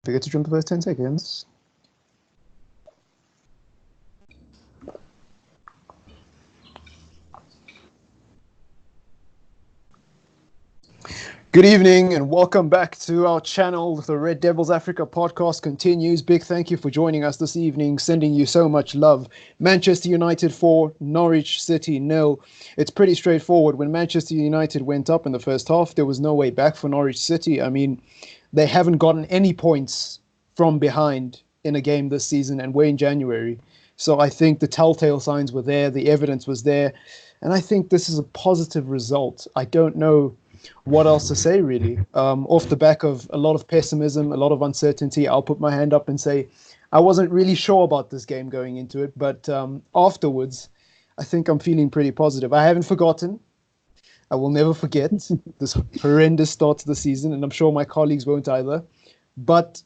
Forget to jump the first 10 seconds. Good evening and welcome back to our channel. The Red Devils Africa podcast continues. Big thank you for joining us this evening, sending you so much love. Manchester United 4, Norwich City 0. It's pretty straightforward. When Manchester United went up in the first half, there was no way back for Norwich City. I mean, they haven't gotten any points from behind in a game this season, and we're in January. So I think the telltale signs were there, the evidence was there, and I think this is a positive result. I don't know what else to say, really. Off the back of a lot of pessimism, a lot of uncertainty, I'll put my hand up and say I wasn't really sure about this game going into it, but afterwards, I think I'm feeling pretty positive. I haven't forgotten. I will never forget this horrendous start to the season, and I'm sure my colleagues won't either. But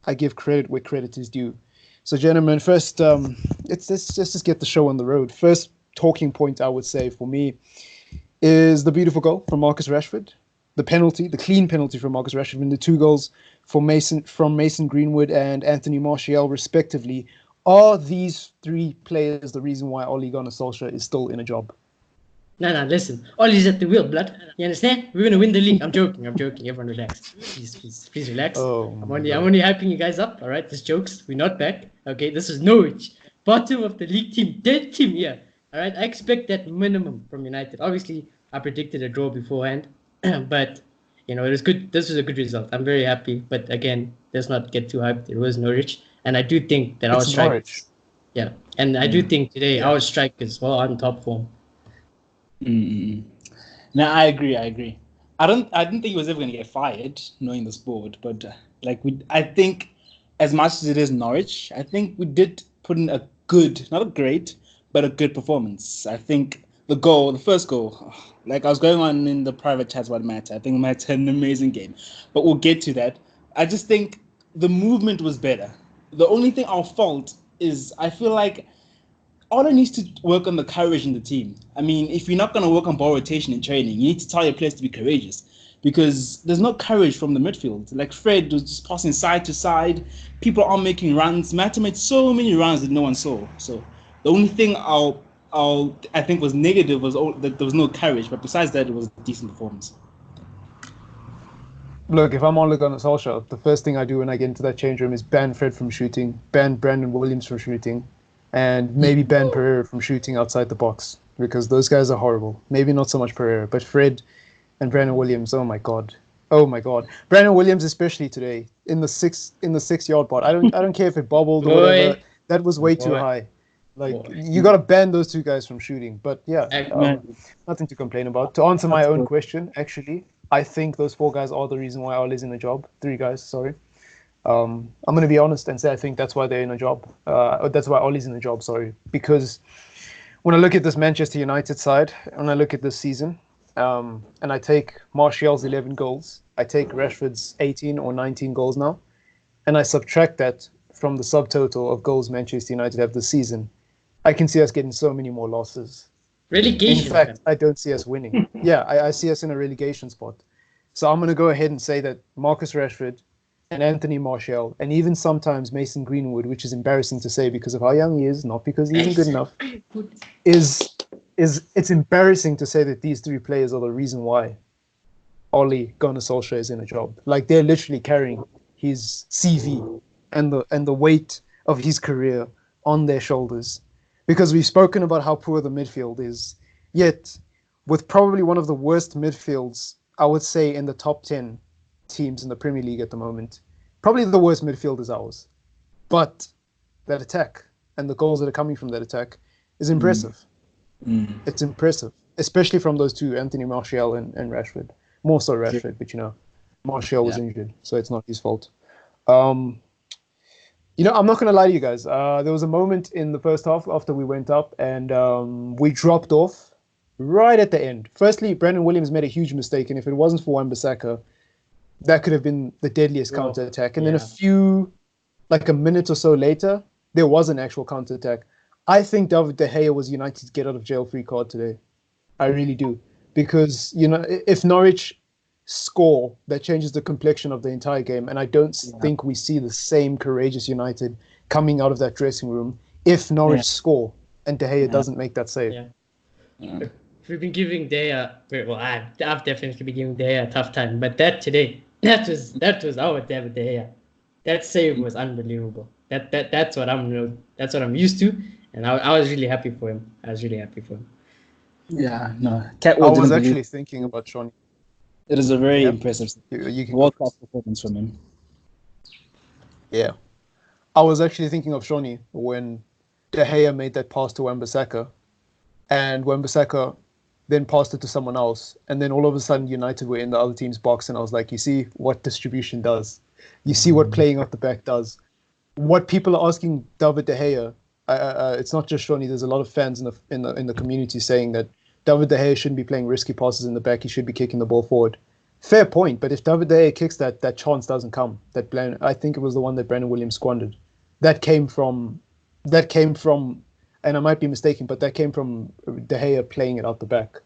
I give credit where credit is due. So, gentlemen, first, let's just get the show on the road. First talking point, I would say, for me, is the beautiful goal from Marcus Rashford, the clean penalty from Marcus Rashford, and the two goals from Mason Greenwood and Anthony Martial, respectively. Are these three players the reason why Ole Gunnar Solskjaer is still in a job? No, listen. Ole's at the wheel, blood. You understand? We're gonna win the league. I'm joking. Everyone relax. Please relax. I'm only hyping you guys up. All right, this jokes. We're not back. Okay, this is Norwich, bottom of the league team, dead team here. All right, I expect that minimum from United. Obviously, I predicted a draw beforehand, but it was good. This was a good result. I'm very happy. But again, let's not get too hyped. It was Norwich, and I do think that our strikers, and I do think today our strikers were on top form. No, I agree. I didn't think he was ever going to get fired, knowing this board. But I think, as much as it is Norwich, I think we did put in a good, not a great, but a good performance. I think the first goal, like I was going on in the private chats about Matt. I think Matt had an amazing game, but we'll get to that. I just think the movement was better. The only thing I'll fault is I feel like Ola needs to work on the courage in the team. I mean, if you're not going to work on ball rotation in training, you need to tell your players to be courageous, because there's no courage from the midfield. Like Fred was just passing side to side. People aren't making runs. Mata made so many runs that no one saw. So the only thing I think was negative was that there was no courage. But besides that, it was a decent performance. Look, if I'm Ole Gunnar Solskjaer, the first thing I do when I get into that change room is ban Fred from shooting, ban Brandon Williams from shooting, and maybe ban Pereira from shooting outside the box, because those guys are horrible. Maybe not so much Pereira, but Fred and Brandon Williams, oh my god. Brandon Williams, especially today, in the 6-yard part. I don't care if it bobbled or whatever. That was way too high. You got to ban those two guys from shooting. But yeah, nothing to complain about. To answer my own question, actually, I think those 4 guys are the reason why Ole's in the job. 3 guys, sorry. I'm going to be honest and say I think that's why they're in a job. That's why Ole's in the job, sorry. Because when I look at this Manchester United side, when I look at this season, and I take Martial's 11 goals, I take Rashford's 18 or 19 goals now, and I subtract that from the subtotal of goals Manchester United have this season, I can see us getting so many more losses. Relegation. In fact, I don't see us winning. I see us in a relegation spot. So I'm going to go ahead and say that Marcus Rashford and Anthony Martial, and even sometimes Mason Greenwood, which is embarrassing to say because of how young he is, not because he isn't good enough, it's embarrassing to say that these 3 players are the reason why Ole Gunnar Solskjaer is in a job. Like, they're literally carrying his CV and the weight of his career on their shoulders. Because we've spoken about how poor the midfield is, yet with probably one of the worst midfields, I would say, in the top 10 teams in the Premier League at the moment. Probably the worst midfield is ours. But that attack and the goals that are coming from that attack is impressive. It's impressive, especially from those 2, Anthony Martial and Rashford. More so Rashford, but Martial was injured, so it's not his fault. I'm not going to lie to you guys. There was a moment in the first half after we went up and we dropped off right at the end. Firstly, Brandon Williams made a huge mistake, and if it wasn't for Wan-Bissaka, that could have been the deadliest counter-attack. And then a minute or so later, there was an actual counter-attack. I think David De Gea was United's get-out-of-jail-free card today. I really do. Because, if Norwich score that changes the complexion of the entire game. And I don't think we see the same courageous United coming out of that dressing room if Norwich score and De Gea doesn't make that save. Yeah. We've been giving De Gea, well, I've definitely been giving De Gea a tough time, but that today, that was our David De Gea. That save was unbelievable. That's what I'm used to, and I was really happy for him. Yeah, no. I was actually thinking about Shawnee. It is a very impressive world-class performance from him. Yeah. I was actually thinking of Shawnee when De Gea made that pass to Wan-Bissaka, and Wan-Bissaka then passed it to someone else, and then all of a sudden United were in the other team's box, and I was like, you see what distribution does. You see what playing out the back does. What people are asking David De Gea, it's not just Shawnee. There's a lot of fans in the community saying that David De Gea shouldn't be playing risky passes in the back. He should be kicking the ball forward. Fair point, but if David De Gea kicks that chance doesn't come. I think it was the one that Brandon Williams squandered. That came from, and I might be mistaken, but that came from De Gea playing it out the back.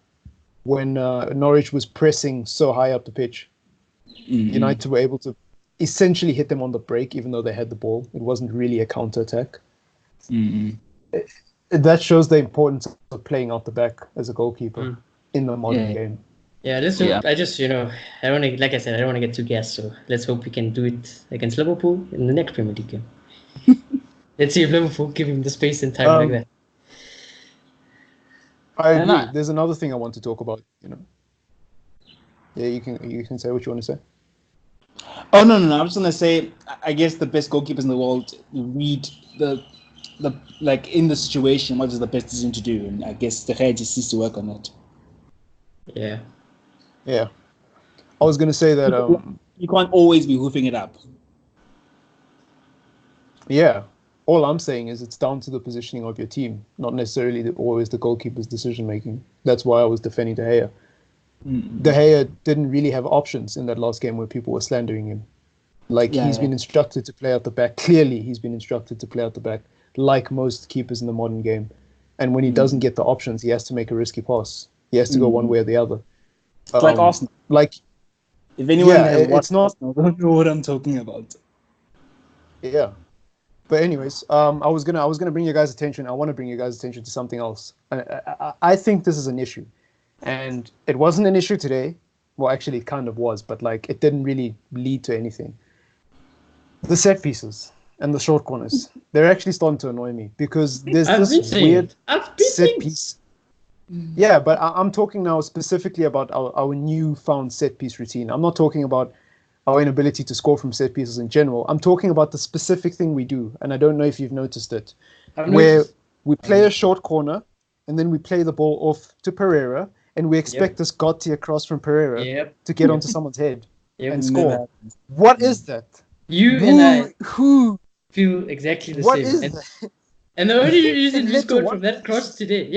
When Norwich was pressing so high up the pitch, United were able to essentially hit them on the break, even though they had the ball. It wasn't really a counter-attack. That shows the importance of playing out the back as a goalkeeper in the modern game. Yeah, let's hope. I just, I don't want to, like I said, I don't want to get too gassed, so let's hope we can do it against Liverpool in the next Premier League game. Let's see if Liverpool give him the space and time like that. I agree. There's another thing I want to talk about, Yeah, you can say what you want to say. Oh, no. I'm just going to say, I guess the best goalkeepers in the world read the like, in the situation, what is the best decision to do? And I guess De Gea just needs to work on that. Yeah. I was going to say that... you can't always be hoofing it up. Yeah. All I'm saying is it's down to the positioning of your team, not necessarily always the goalkeeper's decision-making. That's why I was defending De Gea. De Gea didn't really have options in that last game where people were slandering him. He's been instructed to play out the back. Clearly, he's been instructed to play out the back, like most keepers in the modern game. And when he doesn't get the options, he has to make a risky pass. He has to go one way or the other. It's like Arsenal. If anyone has watched Arsenal, I don't know what I'm talking about. Yeah. But anyways, I was gonna bring your guys' attention. I want to bring your guys' attention to something else. I think this is an issue, and it wasn't an issue today. Well, actually, it kind of was, but it didn't really lead to anything. The set pieces and the short corners, they're actually starting to annoy me because there's this weird set piece. Yeah, but I'm talking now specifically about our newfound set piece routine. I'm not talking about our inability to score from set pieces in general. I'm talking about the specific thing we do, and I don't know if you've noticed it, where we play a short corner, and then we play the ball off to Pereira, and we expect this God-tier cross from Pereira to get onto someone's head and score. What is that? And I feel exactly the same. What is that? And the only reason we scored from that cross today,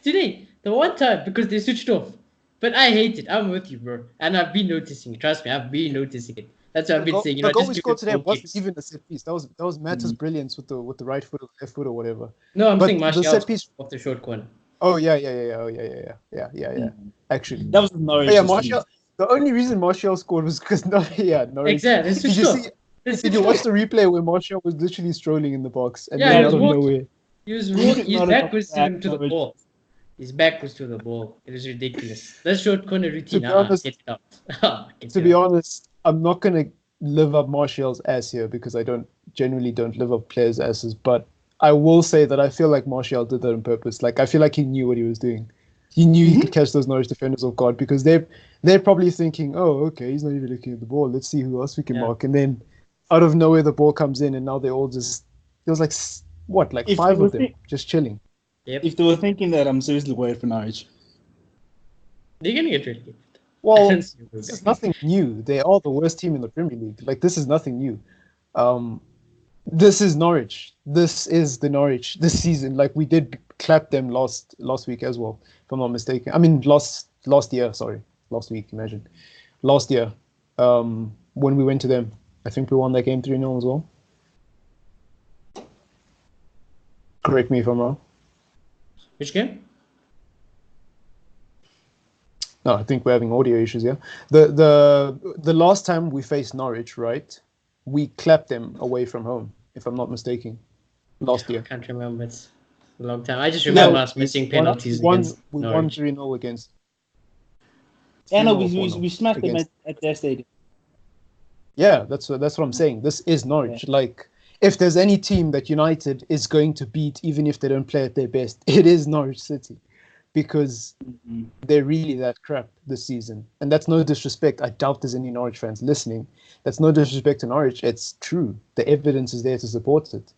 today, the one time, because they switched off. But I hate it. I'm with you, bro. And I've been noticing it. Trust me, I've been noticing it. That's what I've been saying. The goal we scored today wasn't even a set piece. That was Matta's brilliance with the right foot or the left foot or whatever. No, I'm saying Martial set piece off the short corner. Oh yeah. Oh yeah. Actually, that was Norwich. Yeah, Martial. The only reason Martial scored was because Norwich. Exactly. Did you watch the replay where Martial was literally strolling in the box and out of nowhere? He was walking. His back was to the ball. His back was to the ball. It was ridiculous. That short corner routine. Get it out. To be honest, I'm not gonna live up Martial's ass here because I generally don't live up players' asses. But I will say that I feel like Martial did that on purpose. I feel like he knew what he was doing. He knew he could catch those Norwich defenders off guard because they're probably thinking, oh, okay, he's not even looking at the ball. Let's see who else we can mark. And then out of nowhere, the ball comes in, and now they all just. There was five of them just chilling. Yep. If they were thinking that, I'm seriously worried for Norwich. They're going to get relegated. Well, this is nothing new. They are the worst team in the Premier League. This is nothing new. This is Norwich. This is the Norwich this season. We did clap them last week as well, if I'm not mistaken. I mean, last year, sorry. Last week, imagine. Last year, when we went to them, I think we won that game 3-0 as well. Correct me if I'm wrong. Which game? No, I think we're having audio issues here. The last time we faced Norwich, right? We clapped them away from home, if I'm not mistaken, last year. I can't remember. It's a long time. I just remember us missing penalties against we Norwich. won 3-0 against. Yeah, no, we smashed them at their stadium. Yeah, that's what I'm saying. This is Norwich. Yeah. Like, if there's any team that United is going to beat, even if they don't play at their best, it is Norwich City, because they're really that crap this season. And that's no disrespect. I doubt there's any Norwich fans listening. That's no disrespect to Norwich. It's true. The evidence is there to support it.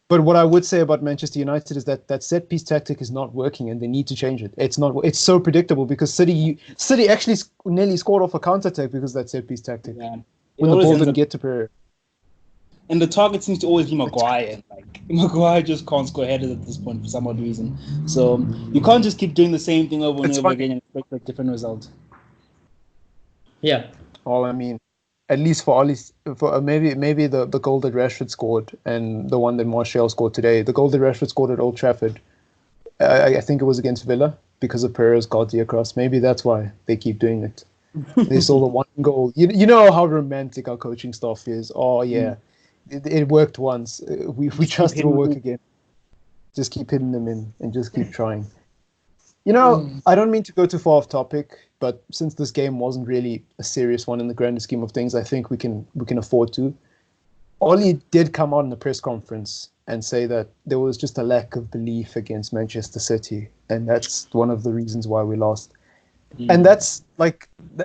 But what I would say about Manchester United is that set piece tactic is not working, and they need to change it. It's not. It's so predictable because City actually nearly scored off a counter attack because of that set piece tactic. Yeah. When the ball didn't get to Pereira. And the target seems to always be Maguire. Like, Maguire just can't score headers at this point for some odd reason. So you can't just keep doing the same thing over and over again and expect a different result. Yeah. Well, I mean, at least for Ollie's, maybe the goal that Rashford scored and the one that Martial scored today, the goal that Rashford scored at Old Trafford, I think it was against Villa because of Pereira's Godzi across. Maybe that's why they keep doing it. They saw the one goal. You know how romantic our coaching staff is. Oh yeah, it worked once. We trust it will work again. Just keep hitting them in and just keep trying. You know, I don't mean to go too far off topic, but since this game wasn't really a serious one in the grander scheme of things, I think we can afford to. Ollie did come out in the press conference and say that there was just a lack of belief against Manchester City, and that's one of the reasons why we lost. And that's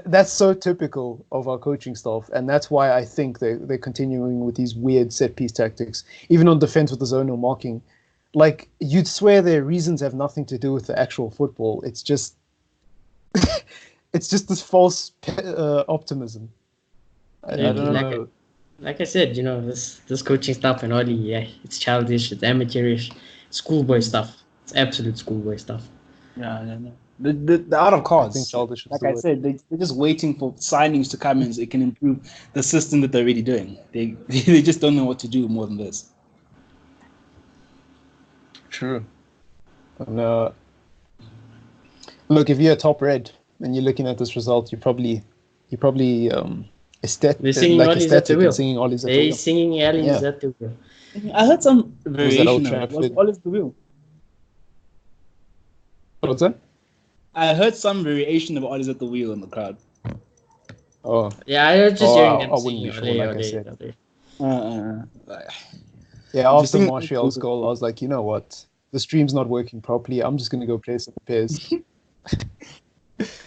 that's so typical of our coaching staff, and that's why I think they're continuing with these weird set piece tactics, even on defense with the zonal marking. Like, you'd swear their reasons have nothing to do with the actual football. It's just it's just this false optimism. I don't know. Like I said, you know, this coaching stuff and all, yeah, it's childish, it's amateurish, schoolboy stuff. It's absolute schoolboy stuff. Yeah. The out of cards. Like I said, they're just waiting for signings to come in so it can improve the system that they're already doing. They just don't know what to do more than this. True. And, look, if you're a top red and you're looking at this result, you're probably ecstatic and singing Ollie's at the wheel. Singing Ollie's at the wheel. I heard some variation of it. Ollie's at the wheel. What's that? I heard some variation of Ollie's at the wheel in the crowd. Oh. Yeah, I was just hearing them singing Yeah, after Martial's goal, I was like, you know what? The stream's not working properly. I'm just going to go play some pairs.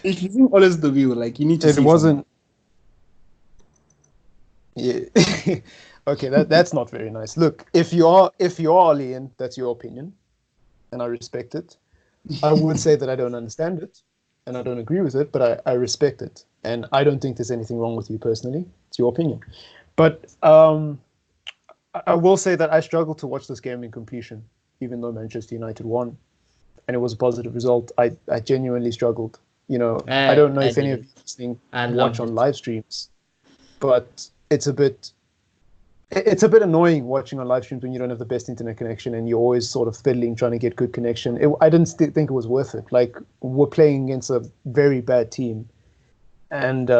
If you think Ollie's at the wheel, like, you need to see wasn't... Yeah. Okay, that's not very nice. Look, if you are Ollie, that's your opinion, and I respect it. I would say that I don't understand it and I don't agree with it, but I respect it. And I don't think there's anything wrong with you personally. It's your opinion. But I will say that I struggled to watch this game in completion, even though Manchester United won. And it was a positive result. I genuinely struggled. You know, I don't know if any of you listening watch on live streams, but it's a bit annoying watching on live streams when you don't have the best internet connection and you're always sort of fiddling trying to get good connection. I didn't think it was worth it. Like, we're playing against a very bad team, and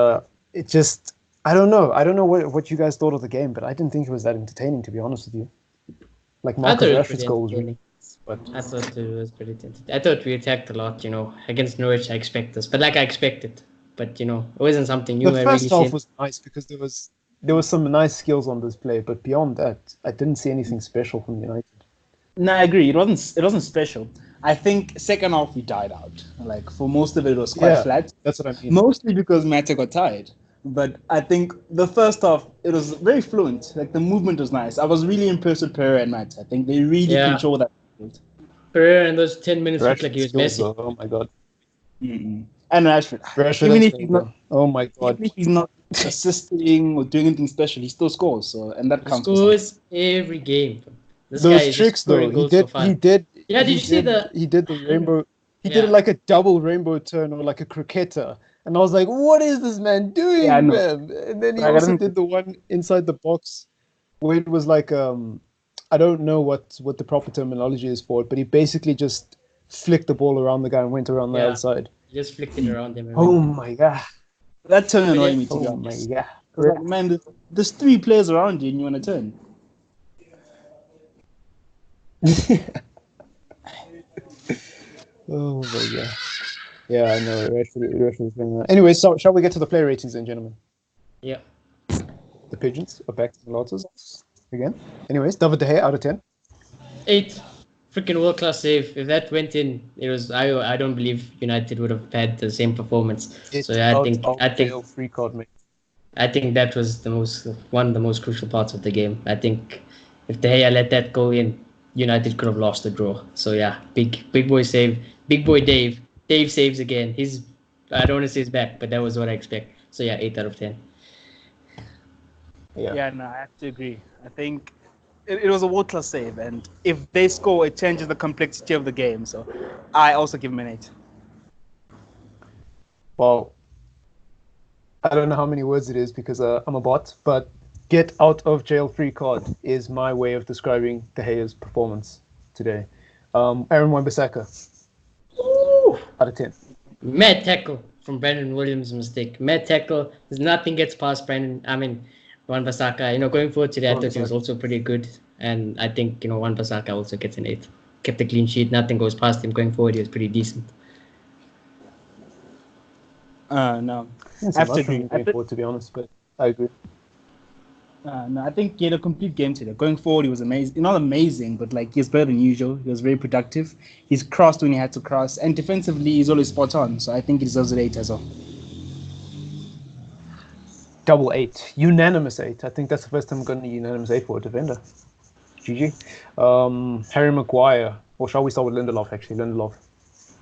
it just, I don't know what you guys thought of the game, but I didn't think it was that entertaining, to be honest with you. Like, Marcus Rashford's goal was really, but I thought it was pretty entertaining. I thought we attacked a lot, you know, against Norwich. I expect this, but like I expected, but you know, it wasn't something new. The first half was nice because there was some nice skills on display, but beyond that, I didn't see anything special from United. No, I agree. It wasn't special. I think second half we died out. Like, for most of it was quite flat. That's what I mean. Mostly because Mata got tired. But I think the first half, it was very fluent. Like, the movement was nice. I was really impressed with Pereira and Mata. I think they really control that field. Pereira in those 10 minutes looked like he was Messi. Oh my god. Mm-mm. And Rashford. Even if he's not, oh my god. Even if he's not assisting or doing anything special, he still scores. So, and that counts. He scores every game. Those tricks, though, he did. Yeah, did you see the? He did the rainbow. He did like a double rainbow turn or like a cricketer, and I was like, "What is this man doing, man?" And then he also did the one inside the box, where it was like I don't know what the proper terminology is for it, but he basically just flicked the ball around the guy and went around the outside. He just flicked it around him. Oh my god. That turn annoyed me to be Oh honest. my god. I was like, man, there's 3 players around you and you want to turn. Oh my god. Yeah, I know. Rashford's going on. Anyway, so shall we get to the player ratings then, gentlemen? Yeah. The Pigeons are back to the Lotus again. Anyways, David De Gea out of 10. 8. Freaking world class save. If that went in, it was. I don't believe United would have had the same performance. So yeah, I think free card, mate. I think that was one of the most crucial parts of the game. I think if De Gea let that go in, United could have lost the draw. So yeah, big boy save, big boy Dave. Dave saves again. I don't want to say he's back, but that was what I expect. So yeah, 8 out of 10. Yeah, no, I have to agree. I think it was a world-class save, and if they score, it changes the complexity of the game. So I also give him an 8. Well, I don't know how many words it is because I'm a bot, but get out of jail free card is my way of describing De Gea's performance today. Aaron Wan-Bissaka, out of 10. Mad tackle from Brandon Williams' mistake. Mad tackle. Nothing gets past Wan-Bissaka. Going forward today, I thought he was also pretty good. And I think, Wan-Bissaka also gets an 8. Kept a clean sheet. Nothing goes past him. Going forward, he was pretty decent. No. I have to agree. Going forward, to be honest, but I agree. No, I think he had a complete game today. Going forward, he was amazing. Not amazing, but he was better than usual. He was very productive. He's crossed when he had to cross. And defensively, he's always spot on. So I think he deserves an 8 as well. Double 8. Unanimous 8. I think that's the first time I'm going to unanimous 8 for a defender. GG. Harry Maguire. Or shall we start with Lindelof, actually? Lindelof,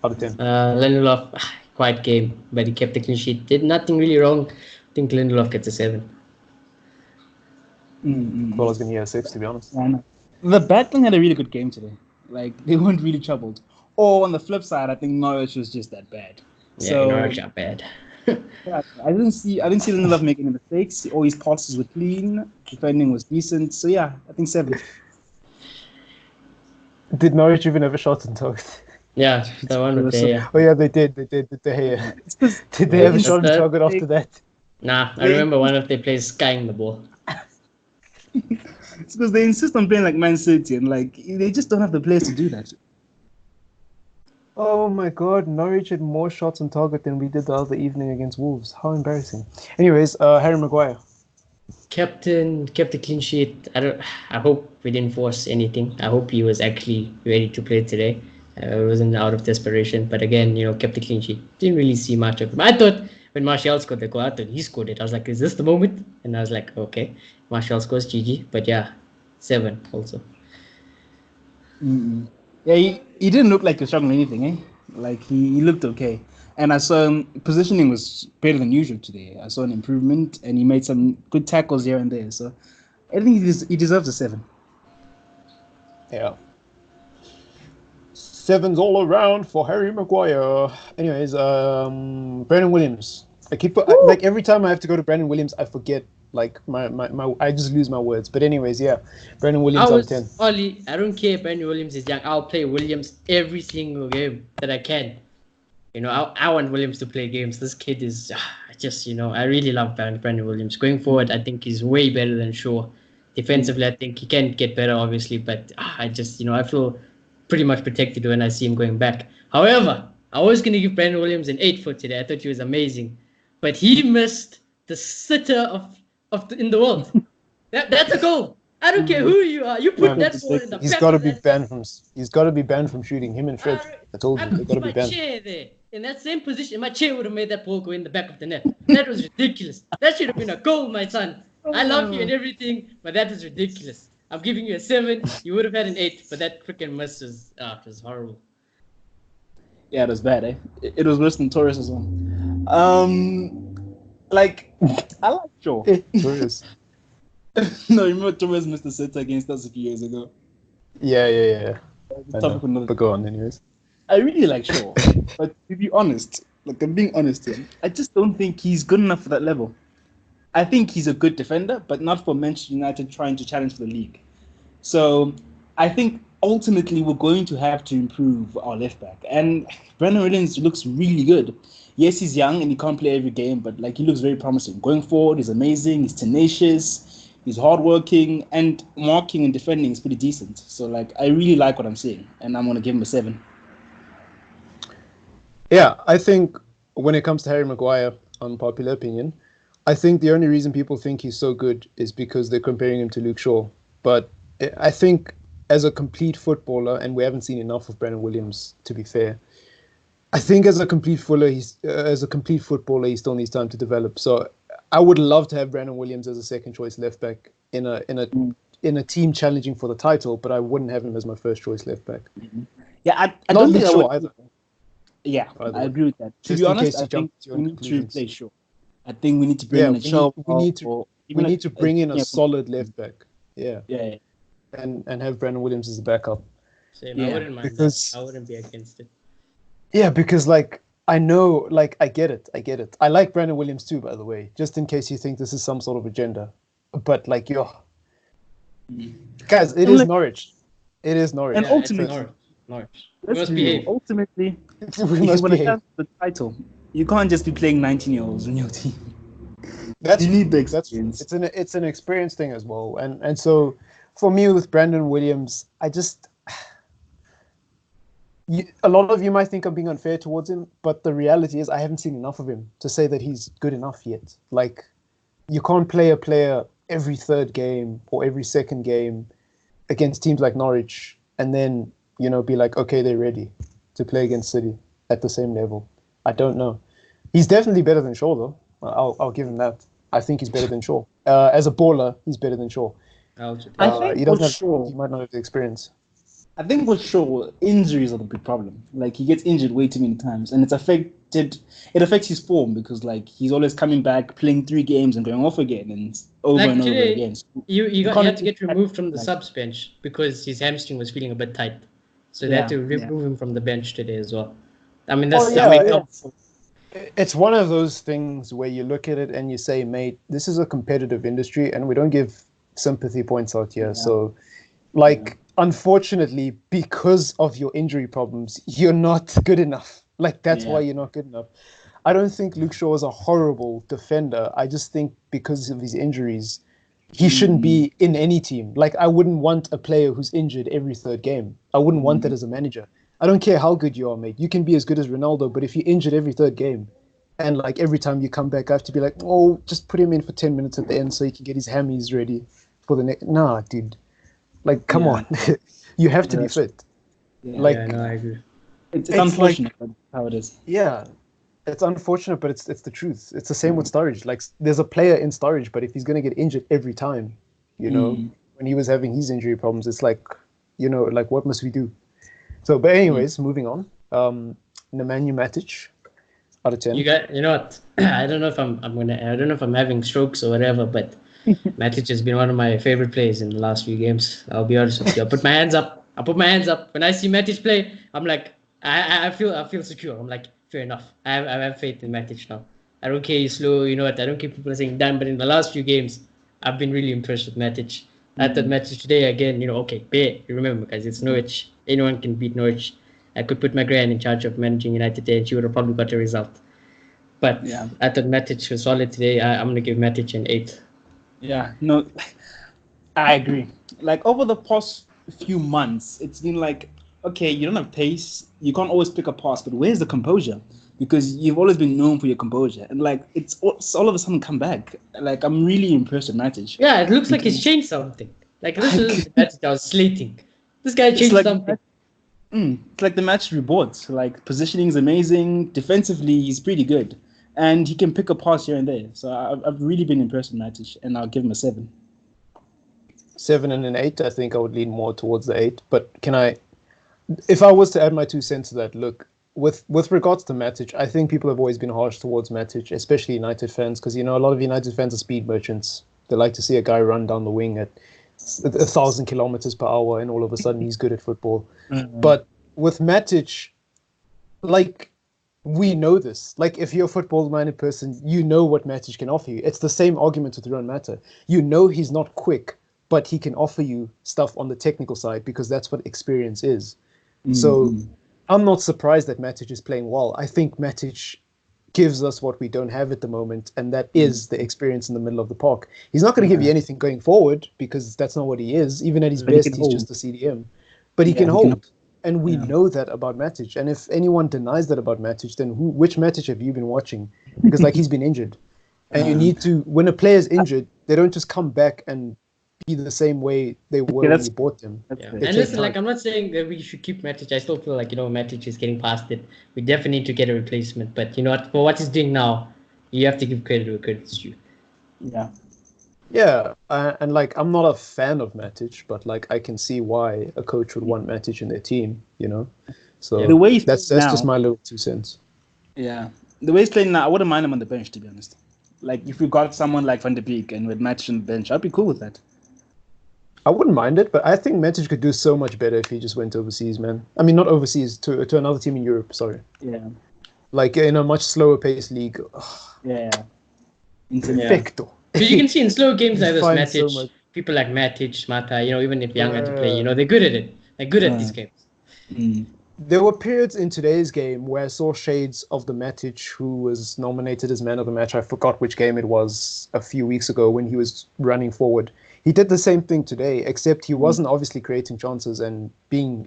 out of 10. Lindelof, quiet game, but he kept the clean sheet. Did nothing really wrong. I think Lindelof gets a 7. Well, I was going to hear a 6, to be honest. The Batman had a really good game today. They weren't really troubled. Or on the flip side, I think Norwich was just that bad. Yeah, Norwich are bad. Yeah, I didn't see Lindelof making any mistakes. All his passes were clean. Defending was decent. So yeah, I think 7. Did Norwich even have a shot on target? Yeah, the one with the. Oh yeah, they did. They did. Did they have a shot on target after that? Nah, I remember one of their players skying the ball. It's because they insist on playing like Man City and they just don't have the players to do that. Oh my god, Norwich had more shots on target than we did the other evening against Wolves. How embarrassing. Anyways, Harry Maguire. Kept a clean sheet. I hope we didn't force anything. I hope he was actually ready to play today. It wasn't out of desperation. But again, kept a clean sheet. Didn't really see much of him. I thought when Martial scored the goal, I thought he scored it. I was like, is this the moment? And I was like, okay. Martial scores, GG. But yeah, 7 also. Mm-mm. Yeah, he didn't look like he was struggling anything, eh? He looked okay. And I saw him, positioning was better than usual today. I saw an improvement, and he made some good tackles here and there. So I think he deserves a 7. Yeah. 7s all around for Harry Maguire. Anyways, Brandon Williams. I keep every time I have to go to Brandon Williams, I forget I just lose my words. But anyways, yeah, Brandon Williams out of 10. Ollie, I don't care if Brandon Williams is young. I'll play Williams every single game that I can. I want Williams to play games. This kid is I really love Brandon Williams. Going forward, I think he's way better than Shaw. Defensively, I think he can get better, obviously, but I feel pretty much protected when I see him going back. However, I was going to give Brandon Williams an 8 for today. I thought he was amazing, but he missed the sitter in the world. That's a goal. I don't care who you are. You put that ball in the He's got to be banned from. He's got to be banned from shooting. Him and Fred. I told you they got to be banned. Chair there in that same position. My chair would have made that ball go in the back of the net. That was ridiculous. That should have been a goal, my son. I love you and everything, but that was ridiculous. I'm giving you a 7. You would have had an 8, but that freaking miss was horrible. Yeah, it was bad, eh? It was worse than Torres as well. I like Shaw. Torres. No, you remember Torres missed the sitter against us a few years ago? Yeah. But go on, anyways. I really like Shaw, but to be honest, I'm being honest here, I just don't think he's good enough for that level. I think he's a good defender, but not for Manchester United trying to challenge for the league. So I think ultimately we're going to have to improve our left back. And Brandon Williams looks really good. Yes, he's young and he can't play every game, but like he looks very promising. Going forward, he's amazing. He's tenacious. He's hardworking, and marking and defending is pretty decent. So like I really like what I'm seeing, and I'm gonna give him a 7. Yeah, I think when it comes to Harry Maguire, unpopular opinion, I think the only reason people think he's so good is because they're comparing him to Luke Shaw. But I think as a complete footballer, and we haven't seen enough of Brandon Williams, to be fair, I think as a complete footballer, he still needs time to develop. So I would love to have Brandon Williams as a second choice left back in a team challenging for the title, but I wouldn't have him as my first choice left back. Yeah, I Not don't think Luke I Shaw would. either. Yeah, I agree with that. To Just be in honest, case I you jump think to your we own need to conclusions. replace Shaw. I think we need to bring in a Shaw. We need to bring in a solid left back. Yeah. Yeah. And have Brandon Williams as the backup. Same. I wouldn't mind that. I wouldn't be against it. Yeah, because like I know, like I get it. I like Brandon Williams too, by the way, just in case you think this is some sort of agenda. But like, guys, it is Norwich. It is Norwich. And Yeah, ultimately, Norwich. We must behave. Ultimately, if you want to chance the title, you can't just be playing 19-year-olds in your team. You need the experience. It's an experience thing as well, and so for me with Brandon Williams, a lot of you might think I'm being unfair towards him, but the reality is I haven't seen enough of him to say that he's good enough yet. Like, you can't play a player every third game or every second game against teams like Norwich and then, be like, okay, they're ready to play against City at the same level. I don't know. He's definitely better than Shaw, though. I'll give him that. I think he's better than Shaw. As a baller, he's better than Shaw. I think he might not have the experience. I think with Shaw, injuries are the big problem. Like, he gets injured way too many times, and it affects his form because, like, he's always coming back, playing 3 games and going off again, and over and over again. So he had to get removed from the subs bench because his hamstring was feeling a bit tight. So they had to remove him from the bench today as well. I mean, it's one of those things where you look at it and you say, mate, this is a competitive industry, and we don't give sympathy points out here. Yeah. So, unfortunately, because of your injury problems, you're not good enough. Like, that's why you're not good enough. I don't think Luke Shaw is a horrible defender. I just think because of his injuries, he shouldn't be in any team. Like, I wouldn't want a player who's injured every third game. I wouldn't want that as a manager. I don't care how good you are, mate. You can be as good as Ronaldo, but if you're injured every third game, and like every time you come back, I have to be like, oh, just put him in for 10 minutes at the end so he can get his hammies ready for the next. Nah, dude. Like, come on. You have to be fit. Yeah. I agree. It's unfortunate, but how it is. Yeah. It's unfortunate, but it's the truth. It's the same with Sturridge. Like, there's a player in Sturridge, but if he's going to get injured every time, when he was having his injury problems, it's like, like, what must we do? So, but anyways, moving on. Nemanja Matic, out of 10. You know what? I don't know if I don't know if I'm having strokes or whatever, but Matic has been one of my favorite players in the last few games. I'll be honest with you. I'll put my hands up. When I see Matic play, I'm like, I feel secure. I'm like, fair enough. I have faith in Matic now. I don't care he's slow. You know what? I don't care people saying damn. But in the last few games, I've been really impressed with Matic. I thought Matic today again. You remember, guys, it's Norwich. Anyone can beat Norwich. I could put my gran in charge of managing United today, and she would have probably got a result. But I thought Matic was solid today. I'm going to give Matic an 8. Yeah, no, I agree. Like, over the past few months, it's been like, okay, you don't have pace. You can't always pick a pass, but where's the composure? Because you've always been known for your composure. And, like, it's all of a sudden come back. Like, I'm really impressed with Matic. Yeah, it looks like he's changed something. Like, this is Matic I was slating. This guy changed something. It's like the match rewards. Like, positioning is amazing. Defensively, he's pretty good. And he can pick a pass here and there. So I've really been impressed with Matic, and I'll give him a 7. 7 and an 8. I think I would lean more towards the 8. But if I was to add my 2 cents to that, look, with regards to Matic, I think people have always been harsh towards Matic, especially United fans, because, a lot of United fans are speed merchants. They like to see a guy run down the wing at 1,000 kilometers per hour, and all of a sudden he's good at football. But with Matic, like, we know this. Like, if you're a football-minded person, you know what Matic can offer you. It's the same argument with Juan Mata. You know he's not quick, but he can offer you stuff on the technical side because that's what experience is. So I'm not surprised that Matic is playing well. I think Matic gives us what we don't have at the moment, and that is the experience in the middle of the park. He's not going to give you anything going forward because that's not what he is. Even at his best, he's just a CDM. But he can hold. And we know that about Matic. And if anyone denies that about Matic, then which Matic have you been watching? Because he's been injured. And you need to, when a player's injured, they don't just come back and be the same way they were when you bought them. And listen, I'm not saying that we should keep Matic. I still feel like, Matic is getting past it. We definitely need to get a replacement. But you know what? For what he's doing now, you have to give credit where credit's due. Yeah. Yeah, and I'm not a fan of Matic, but I can see why a coach would want Matic in their team, So the way that's just my little 2 cents. Yeah, the way he's playing now, I wouldn't mind him on the bench, to be honest. If we got someone like Van der Beek and with Matic on the bench, I'd be cool with that. I wouldn't mind it, but I think Matic could do so much better if he just went overseas, man. I mean, not overseas, to another team in Europe, sorry. Yeah. In a much slower paced league. Yeah. Perfecto. Because you can see in slow games like this, Matic, people like Matic, Mata, even if Young had to play, they're good at it. They're good at these games. There were periods in today's game where I saw shades of the Matic who was nominated as man of the match. I forgot which game it was a few weeks ago when he was running forward. He did the same thing today, except he wasn't obviously creating chances and being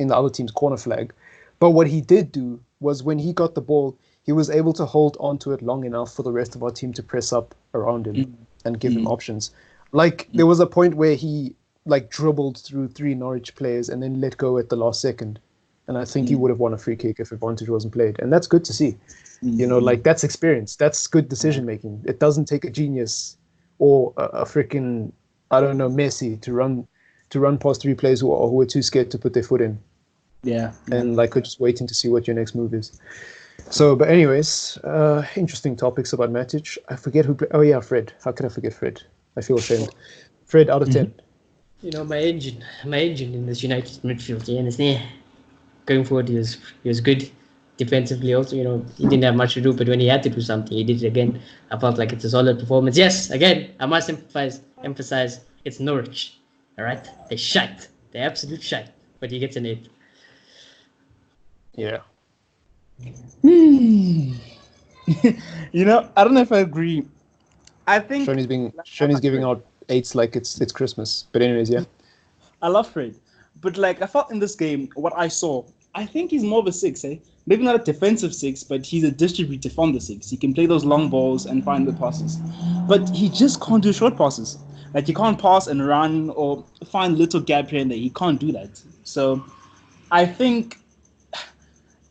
in the other team's corner flag. But what he did do was when he got the ball, he was able to hold onto it long enough for the rest of our team to press up around him and give him options. There was a point where he dribbled through 3 Norwich players and then let go at the last second. And I think he would have won a free kick if advantage wasn't played. And that's good to see. That's experience. That's good decision making. It doesn't take a genius or a freaking, I don't know, Messi to run past 3 players who are too scared to put their foot in. Yeah. And are just waiting to see what your next move is. So, but anyways, interesting topics about Matic. I forget who played. Oh yeah, Fred. How could I forget Fred? I feel ashamed. Fred out of 10. My engine in this United midfield. You understand? Going forward, he was good. Defensively also, he didn't have much to do, but when he had to do something, he did it again. I felt like it's a solid performance. Yes, again, I must emphasize it's Norwich. All right? They're shite. They're absolute shite. But he gets an 8. Yeah. I don't know if I agree. I think Shoney's giving out 8s like it's Christmas. But anyways, yeah. I love Fred. But I felt in this game, what I saw, I think he's more of a 6, eh? Maybe not a defensive 6, but he's a distributor from the 6. He can play those long balls and find the passes. But he just can't do short passes. He can't pass and run or find little gap here and there. He can't do that. So I think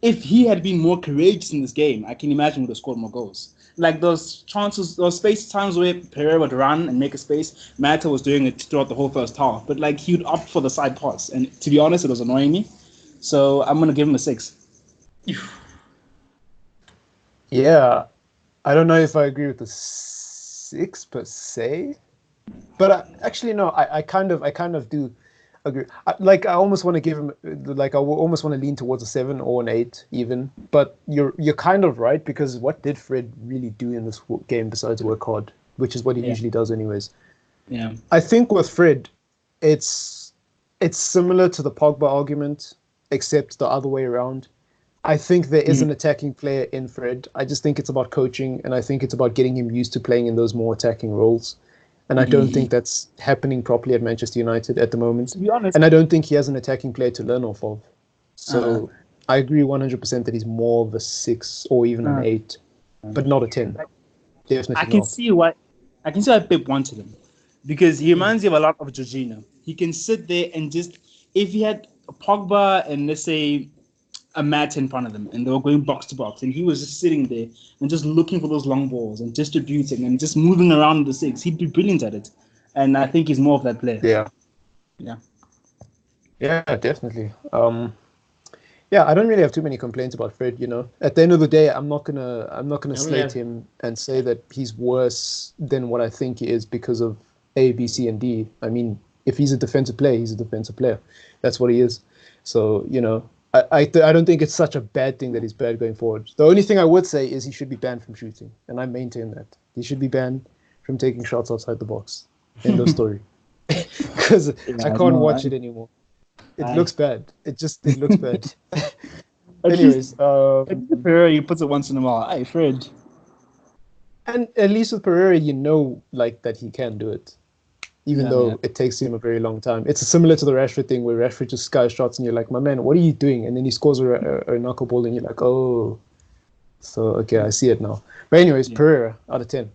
if he had been more courageous in this game, I can imagine he would have scored more goals. Those chances, those space times where Pereira would run and make a space, Mata was doing it throughout the whole first half. But he would opt for the side pass. And to be honest, it was annoying me. So I'm going to give him a 6. Yeah. I don't know if I agree with the 6 per se. But actually, no, I kind of do agree. I almost want to give him, I almost want to lean towards a 7 or an 8 even. But you're kind of right, because what did Fred really do in this game besides work hard, which is what he usually does anyways. Yeah. I think with Fred, it's similar to the Pogba argument, except the other way around. I think there is an attacking player in Fred. I just think it's about coaching, and I think it's about getting him used to playing in those more attacking roles. And I don't think that's happening properly at Manchester United at the moment. To be honest, and I don't think he has an attacking player to learn off of. So I agree 100% that he's more of a 6 or even an 8, but not a 10. Definitely I can see why Pep wanted him, because he reminds me of a lot of Jorginho. He can sit there and just, if he had Pogba and let's say a Matt in front of them and they were going box to box and he was just sitting there and just looking for those long balls and distributing and just moving around the 6, he'd be brilliant at it. And I think he's more of that player. Yeah, definitely. I don't really have too many complaints about Fred. At the end of the day, I'm not gonna slate him and say that he's worse than what I think he is because of A, B, C, and D. I mean, if he's a defensive player, he's a defensive player. That's what he is. So I don't think it's such a bad thing that he's bad going forward. The only thing I would say is he should be banned from shooting, and I maintain that he should be banned from taking shots outside the box. End of story. because I can't watch it anymore. It looks bad. It looks bad. Anyways, Pereira, he puts it once in a while. Hey, Fred. And at least with Pereira, you know, like that he can do it, even though it takes him a very long time. It's similar to the Rashford thing, where Rashford just sky shots, and you're like, "My man, what are you doing?" And then he scores a knuckleball, and you're like, "Oh." So okay, I see it now. But anyways, Pereira out of 10.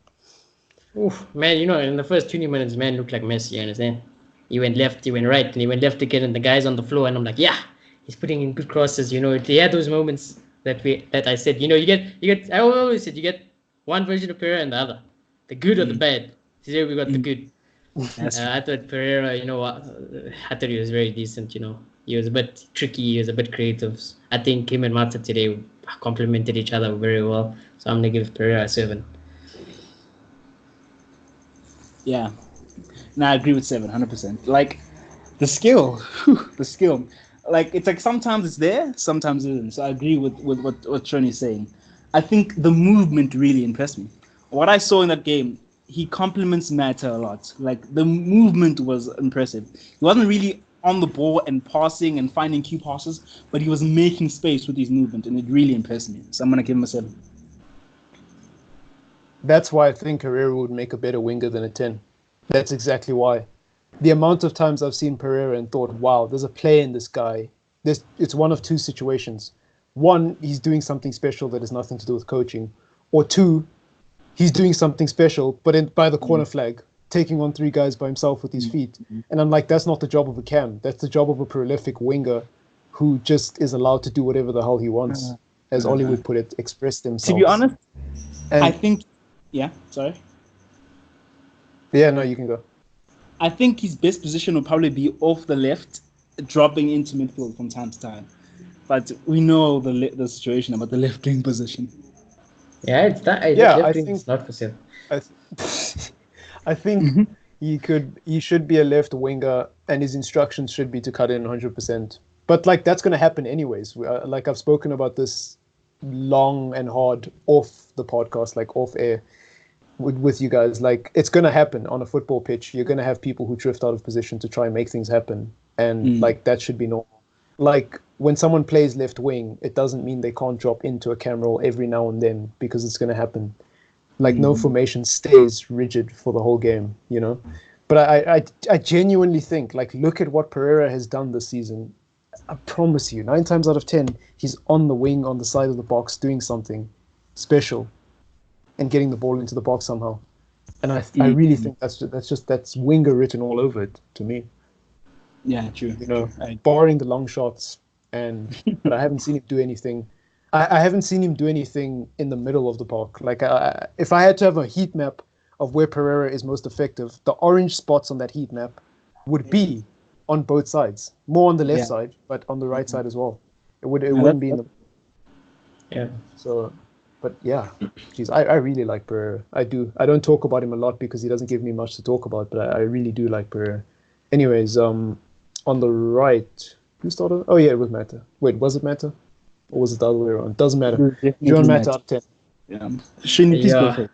Oof, man, you know, in the first 20 minutes, man looked like Messi. You understand? He went left, he went right, and he went left again, and the guy's on the floor, and I'm like, yeah, he's putting in good crosses. You know, he had those moments that I said, you know, you get. I always said you get one version of Pereira and the other, the good or the bad. Today we got the good. I thought Pereira, you know, I thought he was very decent. You know, he was a bit tricky, he was a bit creative. I think him and Mata today complemented each other very well. So I'm gonna give Pereira a 7. Yeah. No, I agree with 7, 100%. Like, the skill. The skill. Like, it's like sometimes it's there, sometimes it isn't. So I agree with what Troni's saying. I think the movement really impressed me. What I saw in that game, he compliments Mata a lot. Like, the movement was impressive. He wasn't really on the ball and passing and finding key passes, but he was making space with his movement, and it really impressed me. So I'm going to give him a 7. That's why I think Pereira would make a better winger than a 10. That's exactly why. The amount of times I've seen Pereira and thought, wow, there's a play in this guy. It's one of two situations. One, he's doing something special that has nothing to do with coaching. Or two, he's doing something special, but by the corner flag, taking on 3 guys by himself with his feet. And I'm like, that's not the job of a cam. That's the job of a prolific winger who just is allowed to do whatever the hell he wants. As Ollie would put it, express themselves. To be honest, and I think... Yeah, sorry. Yeah, no, you can go. I think his best position will probably be off the left, dropping into midfield from time to time. But we know the situation about the left wing position. Yeah, it's that. Yeah, I think it's not for sale. I think he should be a left winger, and his instructions should be to cut in 100%. But like that's going to happen anyways. Like I've spoken about this long and hard off the podcast, like off air. With you guys, like it's going to happen on a football pitch. You're going to have people who drift out of position to try and make things happen, and like that should be normal. Like when someone plays left wing, it doesn't mean they can't drop into a cam roll every now and then because it's going to happen. Like no formation stays rigid for the whole game, you know. But I genuinely think, like, look at what Pereira has done this season. I promise you, 9 times out of 10, he's on the wing on the side of the box doing something special and getting the ball into the box somehow. And I really think that's winger written all over it to me. Yeah, true. You know, barring the long shots, but I haven't seen him do anything. I haven't seen him do anything in the middle of the park. Like if I had to have a heat map of where Pereira is most effective, the orange spots on that heat map would be on both sides. More on the left side, but on the right side as well. It wouldn't be in the... Yeah. So... But yeah, geez, I really like Pereira. I do. I don't talk about him a lot because he doesn't give me much to talk about, but I really do like Pereira. Anyways, on the right, who started? Oh yeah, it was Mata. Wait, was it Mata? Or was it the other way around? Doesn't matter. John Mata out of 10. Yeah. Shouldn't you please go for it?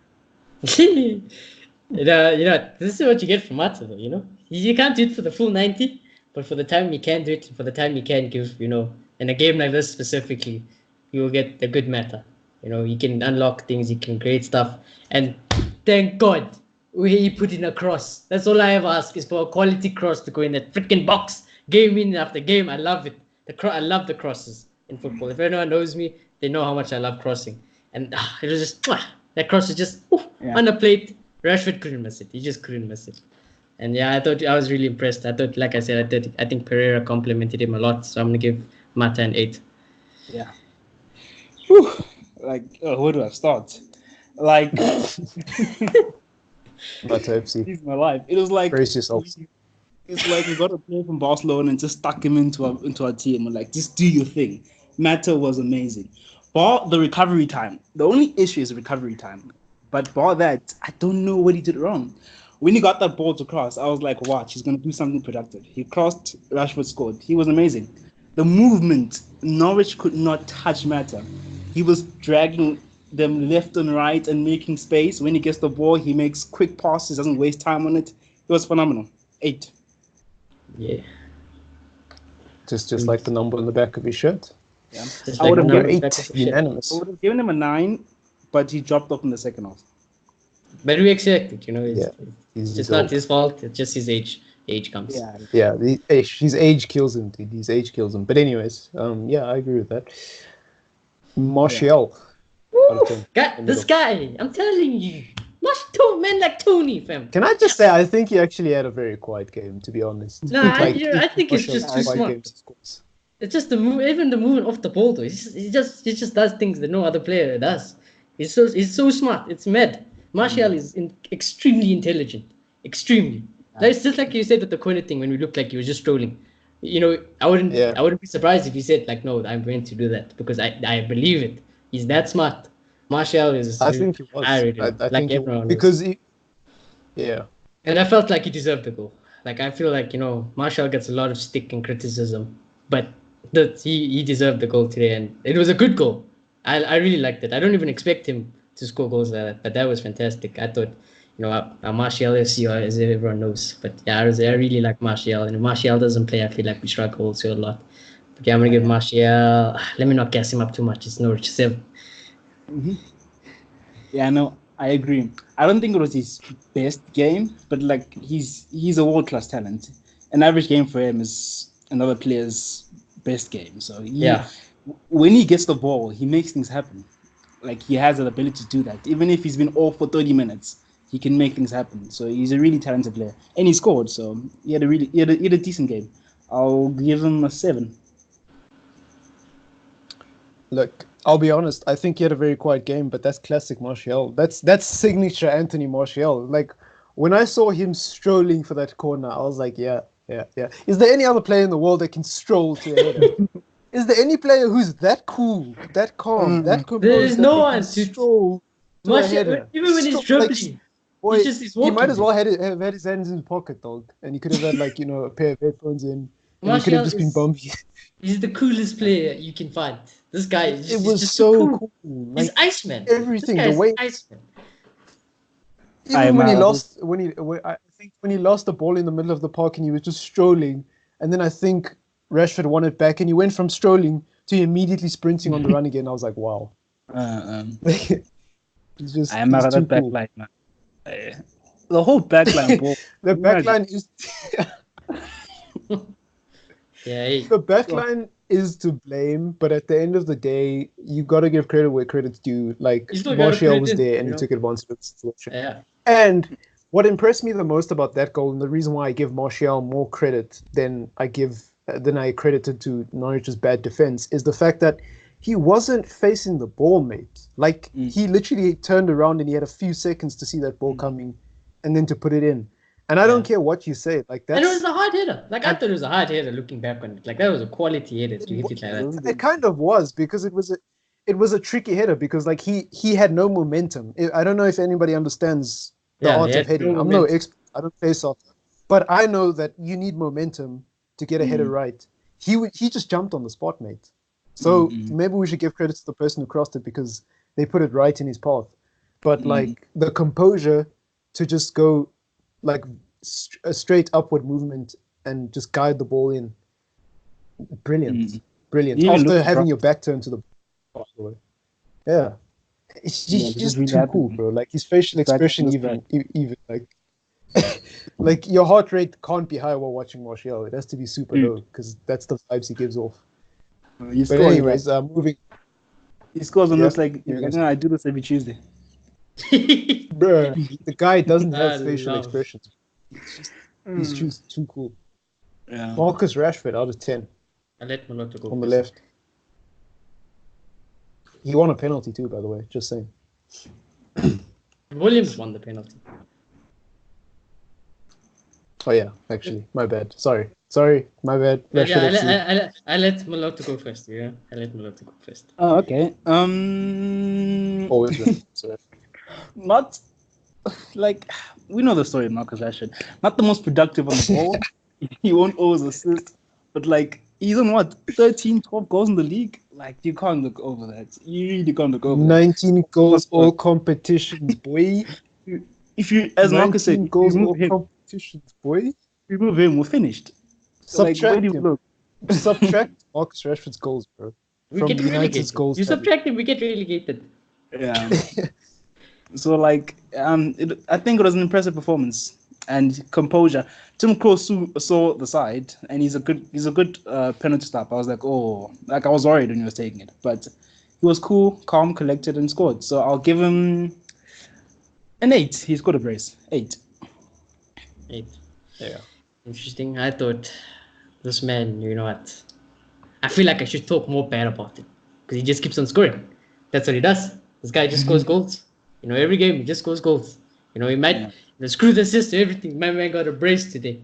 you know, this is what you get from Mata, though, you know? You can't do it for the full 90, but for the time you can do it, for the time you can give, you know, in a game like this specifically, you will get the good Mata. You know, you can unlock things, you can create stuff. And thank God he put in a cross. That's all I ever ask is for a quality cross to go in that freaking box. Game in after game. I love it. I love the crosses in football. If anyone knows me, they know how much I love crossing. And it was just, that cross was just on the plate. Rashford couldn't miss it. He just couldn't miss it. And yeah, I was really impressed. I thought, like I said, I think Pereira complimented him a lot. So I'm going to give Mata an 8. Yeah. Whew. Like, where do I start? Like, Mata FC. He's my life. It was like, brace yourself. It's like we got a player from Barcelona and just stuck him into our team and like, just do your thing. Mata was amazing. Bar the recovery time. The only issue is recovery time. But bar that, I don't know what he did wrong. When he got that ball to cross, I was like, watch, he's going to do something productive. He crossed, Rashford scored. He was amazing. The movement, Norwich could not touch Mata. He was dragging them left and right and making space. When he gets the ball, he makes quick passes, doesn't waste time on it. It was phenomenal. 8. Yeah. Just like the number on the back of his shirt. Yeah. Just I like would have number given back of the shit. unanimous. I would have given him a 9, but he dropped off in the second half. But we accept it, you know. It's, Yeah, it's he's just old. not his fault. It's just his age. Age comes. Yeah. His age kills him, dude. His age kills him. But anyways, yeah, I agree with that. Martial. This guy, I'm telling you. Men like Tony, fam. Can I just say, I think he actually had a very quiet game, to be honest. Nah, I think it's just too smart. Games, it's just the move, even the movement off the ball, though. He just does things that no other player does. He's so smart. It's mad. Martial is extremely intelligent. Extremely. It's just like you said with the corner thing when we looked like he was just strolling. You know, I wouldn't be surprised if he said like, no, I'm going to do that because I believe it. He's that smart. Martial is. I think he was. I think he was because yeah. And I felt like he deserved the goal. Like I feel like Martial gets a lot of stick and criticism, but he deserved the goal today, and it was a good goal. I really liked it. I don't even expect him to score goals like that, but that was fantastic. I thought, Martial FC, as everyone knows, but yeah, I really like Martial, and if Martial doesn't play, I feel like we struggle also a lot. But yeah, I'm gonna give Martial. Let me not gas him up too much. It's Norwich 7. Mm-hmm. Yeah, no, I agree. I don't think it was his best game, but like he's a world-class talent. An average game for him is another player's best game. So when he gets the ball, he makes things happen. Like he has the ability to do that. Even if he's been off for 30 minutes, he can make things happen. So he's a really talented player, and he scored. So he had a decent game. I'll give him a 7. Look, I'll be honest. I think he had a very quiet game, but that's classic Martial. That's signature Anthony Martial. Like when I saw him strolling for that corner, I was like, yeah. Is there any other player in the world that can stroll to a header? Is there any player who's that cool, that calm, that composed? There is no one to stroll to a header. Even when he's dribbling, he might as well have had his hands in his pocket, dog, and he could have had a pair of headphones in, and he could have just been bumpy. He's the coolest player you can find. This guy is just so cool. Like, he's Iceman. Everything, the way Iceman. Even when he lost, I think when he lost the ball in the middle of the park and he was just strolling, and then I think Rashford won it back, and he went from strolling to immediately sprinting on the run again. I was like, wow. He's just. I am out of the back line, man. The whole back line ball. The back line is. The back line is to blame, but at the end of the day, you got to give credit where credit's due. Like Martial was there and he took advantage of the situation. Yeah. And what impressed me the most about that goal, and the reason why I give Martial more credit than I credited to Norwich's bad defense, is the fact that he wasn't facing the ball, mate. Like he literally turned around and he had a few seconds to see that ball coming, and then to put it in. And I don't care what you say, like that. And it was a hard header. Like I thought it was a hard header. Looking back on it, like that was a quality header to hit it like that. It kind of was, because it was a tricky header, because like he had no momentum. I don't know if anybody understands the art of heading. I'm no expert. I don't face off, but I know that you need momentum to get a header right. He just jumped on the spot, mate. So maybe we should give credit to the person who crossed it, because they put it right in his path. But like the composure to just go like a straight upward movement and just guide the ball in. Brilliant. After having your back turned to the ball. Yeah. He's just really too cool, bro. Like his facial expression, even like like your heart rate can't be high while watching Martial. It has to be super low, because that's the vibes he gives off. But anyways, moving. He scores and looks like I do this every Tuesday. Bruh, the guy doesn't have facial expressions. He's just too cool. Yeah. Marcus Rashford out of 10. I let Malota go on the left. He won a penalty too, by the way. Just saying. Williams won the penalty. Oh yeah, actually, my bad. Sorry, my bad. I let Malota go first. Yeah, I let Malota go first. Oh, okay. Always. Sorry. Not like we know the story of Marcus Rashford. Not the most productive on the ball. He won't always assist, but like he's on 13, 12 goals in the league. Like you can't look over that. You really can't look over 19 goals, all competitions, boy. If you, as Marcus said, goals, all competitions, boy. remove him, we're finished. Like, where Subtract do you him. look? Subtract Marcus Rashford's goals, bro. We From get United's relegated. goals. You subtract him, we get relegated. Yeah. So like, I think it was an impressive performance and composure. Tim Krul saw the side, and he's a good penalty stop. I was like, oh, like I was worried when he was taking it, but he was cool, calm, collected, and scored. So I'll give him an 8. He scored a brace. 8. 8. Yeah. Interesting. I thought this man, you know what? I feel like I should talk more bad about him because he just keeps on scoring. That's what he does. This guy just scores goals. You know, every game he just scores goals. You know, he might screw the assist to everything. My man got a brace today.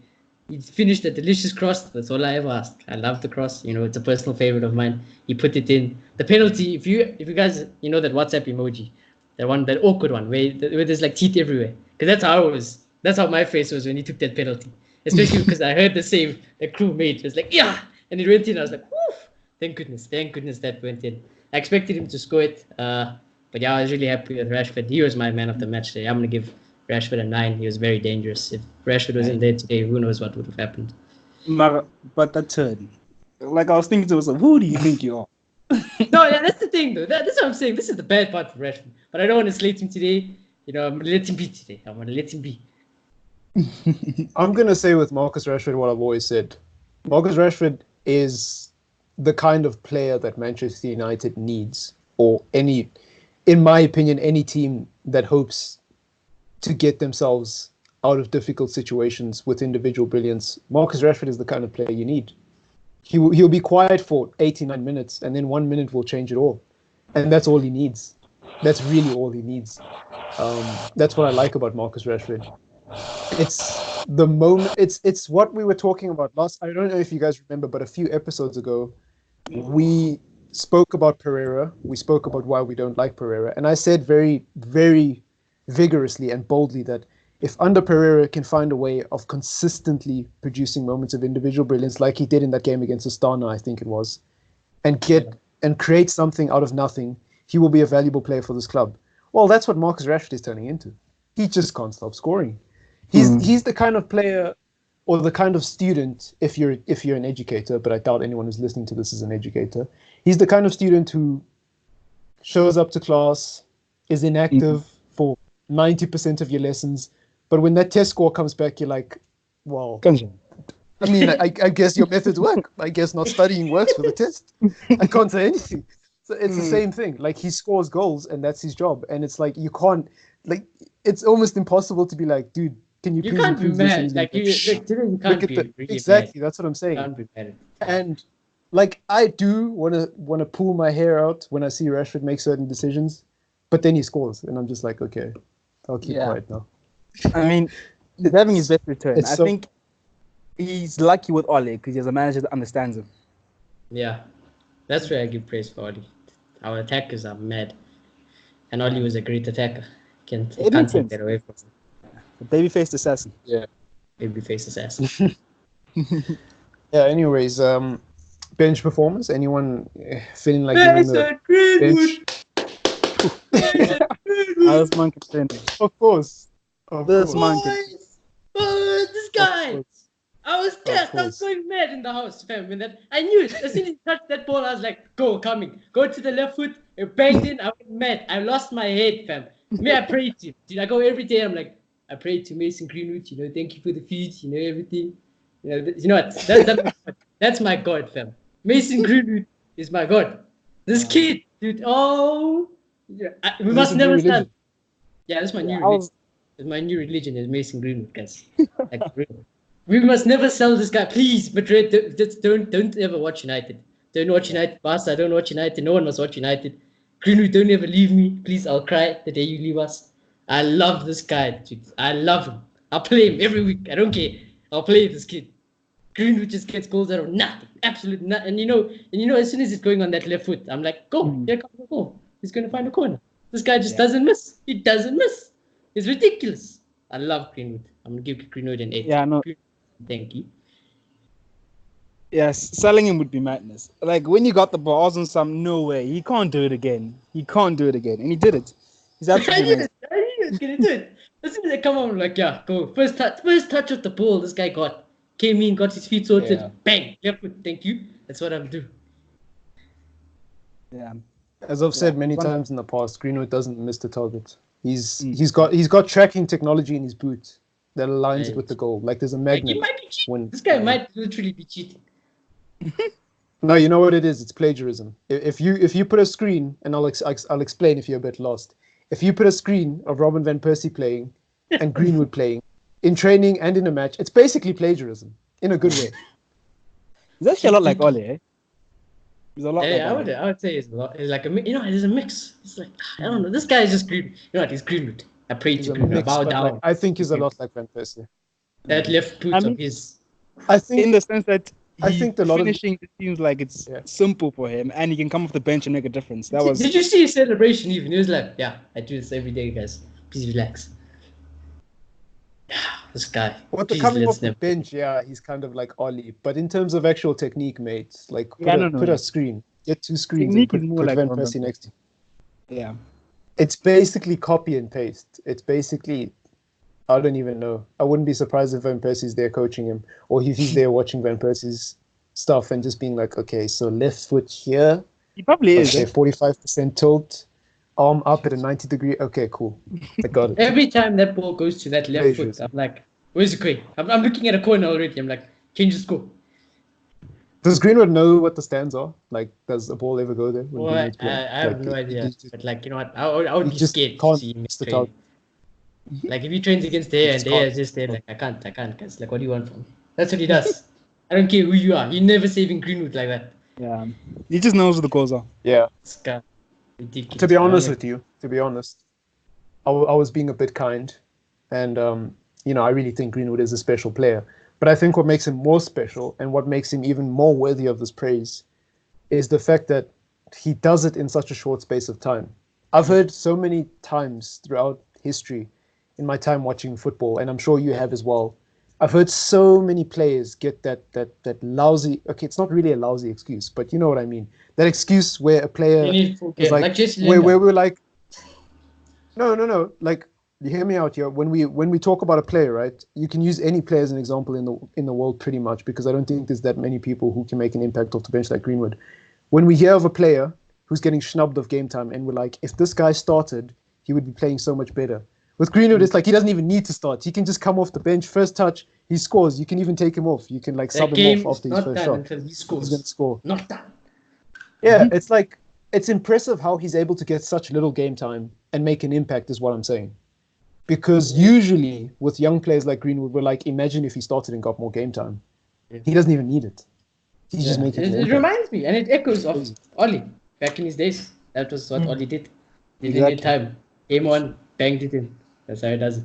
He finished a delicious cross. That's all I ever asked. I love the cross. You know, it's a personal favorite of mine. He put it in. The penalty. If you guys, you know that WhatsApp emoji, that awkward one where there's like teeth everywhere. Because that's how I was. That's how my face was when he took that penalty. Especially because I heard the save the crew made. It was like, yeah, and it went in. I was like, whew, thank goodness that went in. I expected him to score it. But yeah, I was really happy with Rashford. He was my man of the match today. I'm going to give Rashford a 9. He was very dangerous. If Rashford wasn't there today, who knows what would have happened. But that turn, like I was thinking to myself, who do you think you are? No, yeah, that's the thing, though. That's what I'm saying. This is the bad part for Rashford. But I don't want to slate him today. You know, I'm going to let him be today. I'm going to let him be. I'm going to say with Marcus Rashford what I've always said. Marcus Rashford is the kind of player that Manchester United needs, or any, in my opinion, any team that hopes to get themselves out of difficult situations with individual brilliance. Marcus Rashford is the kind of player you need. He'll be quiet for 89 minutes, and then 1 minute will change it all. And that's all he needs. That's really all he needs. That's what I like about Marcus Rashford. It's the moment. It's what we were talking about last. I don't know if you guys remember, but a few episodes ago, we spoke about Pereira. We spoke about why we don't like Pereira, and I said very, very vigorously and boldly that if under Pereira can find a way of consistently producing moments of individual brilliance, like he did in that game against Astana, I think it was, and create something out of nothing, he will be a valuable player for this club. Well, that's what Marcus Rashford is turning into. He just can't stop scoring. He's the kind of player, or the kind of student, if you're an educator, but I doubt anyone who's listening to this is an educator. He's the kind of student who shows up to class, is inactive for 90% of your lessons, but when that test score comes back, you're like, well, I mean, I guess your methods work. I guess not studying works for the test. I can't say anything. So it's the same thing. Like, he scores goals, and that's his job. And it's like, you can't, like, it's almost impossible to be like, dude, can you please can't be improve this? mad. Like, you can't be really exactly. mad. That's what I'm saying. You can't be mad. And like, I do want to pull my hair out when I see Rashford make certain decisions, but then he scores, and I'm just like, okay, I'll keep quiet now. I mean, he's having his best return. I think he's lucky with Ole because he has a manager that understands him. Yeah, that's where I give praise for Ole. Our attackers are mad, and Ole was a great attacker. Can't take that away from him. The baby-faced assassin. Yeah, baby-faced assassin. Yeah. Anyways, bench performance. Anyone feeling like giving the bench? I was monkey training. Of course. This guy. I was going mad in the house, fam. When I knew it. As soon as he touched that ball, I was like, go to the left foot. It banged in. I went mad. I lost my head, fam. Me, I prayed to him. Dude, I go every day. I'm like, I prayed to Mason Greenwood. You know, thank you for the feed. You know, everything. You know what? That's my God, fam. Mason Greenwood is my God. This kid, dude. Oh, we must never sell. Yeah, that's my new religion. My new religion is Mason Greenwood, guys. Like, we must never sell this guy, please. Madrid, don't ever watch United. Don't watch United. Barca, don't watch United. No one must watch United. Greenwood, don't ever leave me, please. I'll cry the day you leave us. I love this guy, dude. I love him. I'll play him every week. I don't care. I'll play this kid. Greenwood just gets goals out of nothing, absolutely nothing. And you know, as soon as it's going on that left foot, I'm like, go, here comes the goal. He's going to find a corner. This guy just doesn't miss. He doesn't miss. It's ridiculous. I love Greenwood. I'm going to give Greenwood an 8. Yeah, no. Thank you. Yes, selling him would be madness. Like, when you got the balls on some, no way. He can't do it again. And he did it. He's absolutely amazing. I knew he was going to do it. As soon as they come on, I'm like, yeah, go. First touch of the ball, this guy got. came in, got his feet sorted, Yeah. bang, left foot, thank you. That's what I'm doing. Yeah. As I've said many times in the past, Greenwood doesn't miss the target. He's got tracking technology in his boot that aligns it with the goal. Like there's a Like, magnet. he might be cheating. This guy might literally be cheating. No, you know what it is? It's plagiarism. If you put a screen, and I'll explain if you're a bit lost. If you put a screen of Robin van Persie playing and Greenwood playing in training and in a match, it's basically plagiarism in a good way. It's actually a lot like Ole, eh? It's a lot like Ole. I would say it's a lot. It's like there's a mix. It's like I don't know. This guy is just Greenwood. You know what? He's Greenwood. I pray to Greenwood. I bow down. Like, I think he's a lot like Van Persie. That left foot of his. I think in the sense that I think the finishing seems like it's simple for him, and he can come off the bench and make a difference. Did you see his celebration? Even he was like, "Yeah, I do this every day, guys. Please relax." This guy. What the coming off the bench? Yeah, he's kind of like Ollie, but in terms of actual technique, mate, like put a screen, get 2 screens, and put like Van Persie next to him. Yeah, it's basically copy and paste. It's basically, I don't even know. I wouldn't be surprised if Van Persie's there coaching him, or if he's there watching Van Persie's stuff and just being like, okay, so left foot here. He probably is. Okay, 45% tilt, arm up at a 90-degree. Okay, cool. I got it. Every time that ball goes to that left foot, I'm like, where's the queen? I'm looking at a corner already. I'm like, change the score. Does Greenwood know what the stands are? Like, does the ball ever go there? Well, I have no idea. But like, you know what? I would be scared to see him train. Like, if he trains against there and there, just there, like, I can't. Cause like, what do you want from me? That's what he does. I don't care who you are. You're never saving Greenwood like that. Yeah, he just knows what the goals are. Yeah. This guy, ridiculous. To be honest with you, I was being a bit kind, and I really think Greenwood is a special player. But I think what makes him more special and what makes him even more worthy of this praise is the fact that he does it in such a short space of time. I've heard so many times throughout history in my time watching football, and I'm sure you have as well. I've heard so many players get that lousy. Okay, it's not really a lousy excuse, but you know what I mean. That excuse where a player is like where we're like, no, like. You hear me out here. When we talk about a player, right? You can use any player as an example in the world, pretty much, because I don't think there's that many people who can make an impact off the bench like Greenwood. When we hear of a player who's getting snubbed of game time, and we're like, if this guy started, he would be playing so much better. With Greenwood, it's like he doesn't even need to start. He can just come off the bench, first touch, he scores. You can even take him off. You can like sub him off after his first shot. He's going to score. Not done. Yeah, it's like it's impressive how he's able to get such little game time and make an impact. Is what I'm saying. Because usually with young players like Greenwood, we're like, imagine if he started and got more game time. Yeah. He doesn't even need it. He's just making it. It reminds me, and it echoes of Oli back in his days. That was what Oli did. He didn't need time. Game on, banged it in. That's how he does it.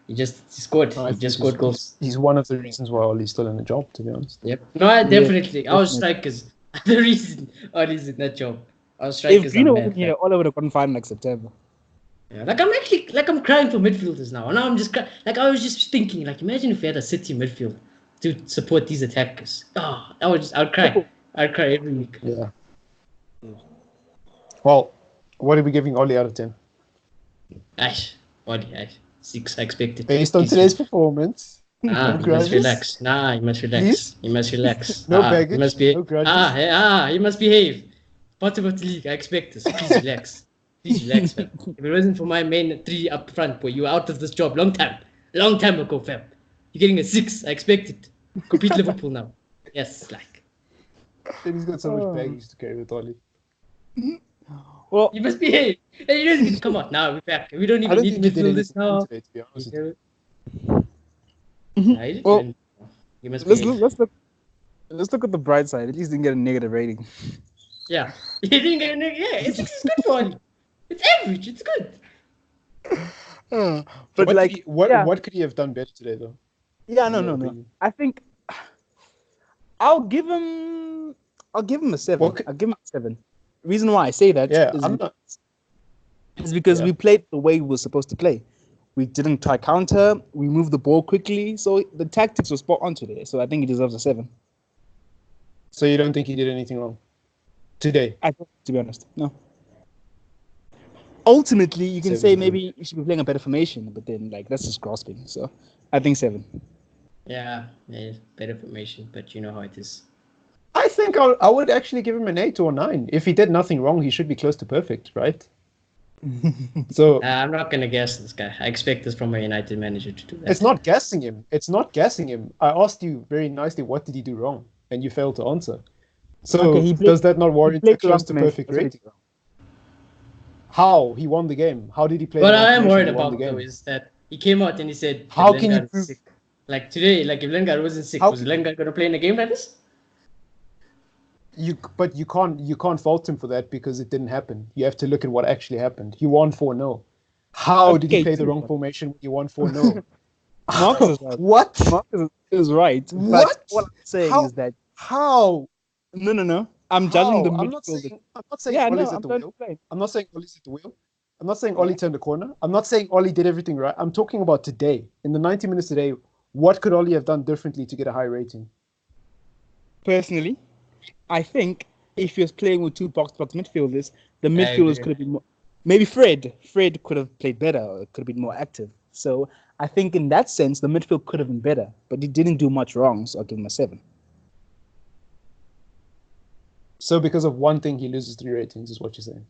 He scored. He just scored goals. He's one of the reasons why Oli's still in the job, to be honest. Yep. No, definitely. Our strikers are the reason Oli's in that job. Our strikers if Greenwood wasn't here, Oli would have gotten fined like September. Yeah, I'm crying for midfielders now. Now I'm just crying. Like I was just thinking, like imagine if we had a City midfield to support these attackers. Oh, I'd cry. I'd cry every week. Yeah. Well, what are we giving Oli out of 10? Oli, 6. I expect it. Based on today's performance. You must relax. You must relax. Please? You must relax. No baggage. You must be. No grudges. You must behave. Bottom of the league. I expect this. Please relax. Please relax, fam. If it wasn't for my main 3 up front, boy, you were out of this job long time ago, fam. You're getting a 6. I expect it. Complete Liverpool now. Yes, like. He's got so much baggage to carry with Oli. Well, you must behave. Hey, come on, now we're back. We don't even need midfielders now. Today, to be honest. Well, you must let's look at the bright side. At least he didn't get a negative rating. Yeah, he didn't get a negative. Yeah, it's good for Oli. It's average. It's good. But like, what could he have done better today, though? Yeah, no. I think I'll give him a 7. I'll give him a 7. The reason why I say that is because we played the way we were supposed to play. We didn't try counter. We moved the ball quickly. So the tactics were spot on today. So I think he deserves a 7. So you don't think he did anything wrong today? I don't, to be honest, no. Ultimately, you can say maybe you should be playing a better formation, but then like that's just grasping. So I think 7. Yeah, better formation, but you know how it is. I think I would actually give him an 8 or 9. If he did nothing wrong, he should be close to perfect, right? So I'm not gonna guess this guy. I expect this from a United manager to do it's that. not guessing him. It's not guessing him. I asked you very nicely, what did he do wrong? And you failed to answer. Okay, So does that not he warrant a played the close wrong to formation. perfect That's what he rating? How? He won the game. How did he play the What wrong I am formation? worried He won the about though game. is that he came out and he said that How can you Lingard is prove? sick. Like today, like if Lingard wasn't sick, How was can Lingard gonna play in a game like this? but you can't fault him for that because it didn't happen. You have to look at what actually happened. He won 4-0. How did he Okay, play the true. wrong formation when he won 4-0? Marcus is right. What? Marcus is right. But What? what I'm saying How? is that How? no. I'm judging the How? I'm midfield. not saying Yeah, no, Ollie's at I'm the trying to wheel. explain. I'm not saying Ollie's at the wheel. I'm not saying Yeah. Ollie turned the corner. I'm not saying Ollie did everything right. I'm talking about today. In the 90 minutes today, what could Ollie have done differently to get a high rating? Personally, I think if he was playing with two box-to-box midfielders, the I midfielders agree. could have been more. Maybe Fred could have played better, or could have been more active. So I think in that sense, the midfield could have been better, but he didn't do much wrong, so I'll give him a 7. So because of one thing, he loses 3 ratings, is what you're saying.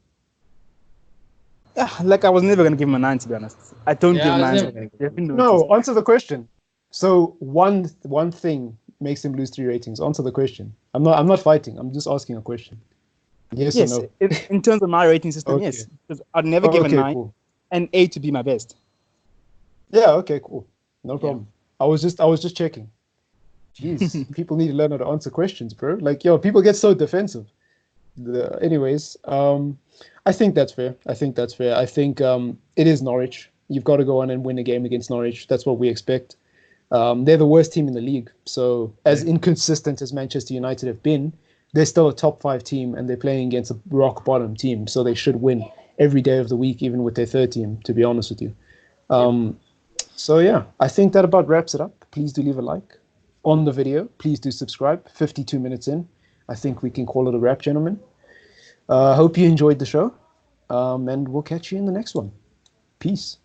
Like I was never gonna give him a 9, to be honest. I don't Yeah, give I was 9s. never gonna give him. No, answer the question. So one thing makes him lose 3 ratings. Answer the question. I'm not fighting. I'm just asking a question. Yes or Yes, no? in terms of my rating system, Okay. yes. Because I'd never give a 9, Cool. and 8 to be my best. Yeah, okay, cool. No problem. I was just checking. Jeez, people need to learn how to answer questions, bro. Like, yo, people get so defensive. Anyways, I think that's fair. I think it is Norwich. You've got to go on and win a game against Norwich. That's what we expect. They're the worst team in the league. So as inconsistent as Manchester United have been, they're still a top 5 team and they're playing against a rock bottom team. So they should win every day of the week, even with their third team, to be honest with you. So yeah, I think that about wraps it up. Please do leave a like on the video. Please do subscribe. 52 minutes in. I think we can call it a wrap, gentlemen. Hope you enjoyed the show. And we'll catch you in the next one. Peace.